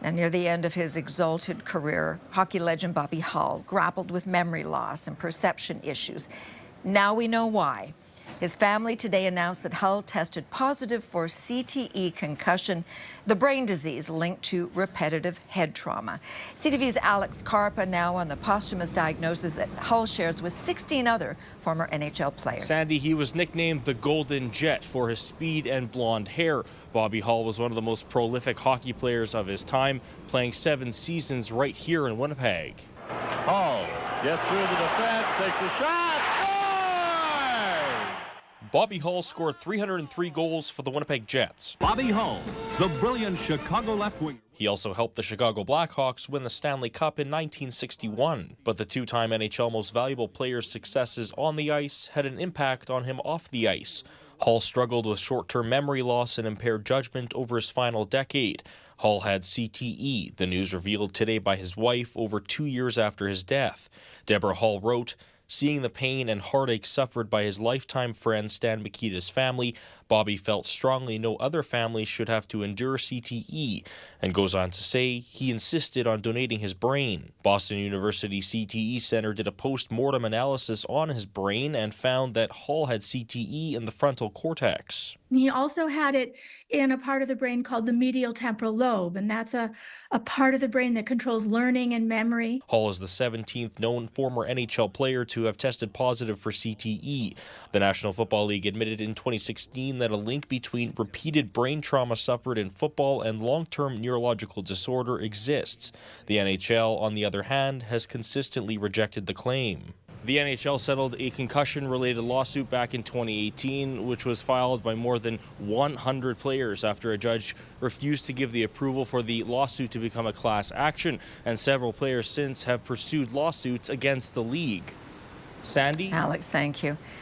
And near the end of his exalted career, hockey legend Bobby Hull grappled with memory loss and perception issues. Now we know why. His family today announced that Hull tested positive for CTE concussion, the brain disease linked to repetitive head trauma. CTV's Alex Karpa now on the posthumous diagnosis that Hull shares with 16 other former NHL players. Sandy, he was nicknamed the Golden Jet for his speed and blonde hair. Bobby Hull was one of the most prolific hockey players of his time, playing 7 seasons right here in Winnipeg. Hull gets through the defense, takes a shot. Bobby Hull scored 303 goals for the Winnipeg Jets. Bobby Hull, the brilliant Chicago left winger. He also helped the Chicago Blackhawks win the Stanley Cup in 1961. But the two-time NHL Most Valuable Player's successes on the ice had an impact on him off the ice. Hull struggled with short-term memory loss and impaired judgment over his final decade. Hull had CTE, the news revealed today by his wife over 2 years after his death. Deborah Hull wrote, "Seeing the pain and heartache suffered by his lifetime friend Stan Mikita's family, Bobby felt strongly no other family should have to endure CTE," and goes on to say he insisted on donating his brain. Boston University CTE Center did a post-mortem analysis on his brain and found that Hull had CTE in the frontal cortex. He also had it in a part of the brain called the medial temporal lobe, and that's a part of the brain that controls learning and memory. Hull is the 17th known former NHL player to have tested positive for CTE. The National Football League admitted in 2016 that a link between repeated brain trauma suffered in football and long-term neurological disorder exists. The NHL, on the other hand, has consistently rejected the claim. The NHL settled a concussion-related lawsuit back in 2018, which was filed by more than 100 players after a judge refused to give the approval for the lawsuit to become a class action, and several players since have pursued lawsuits against the league. Sandy? Alex, thank you.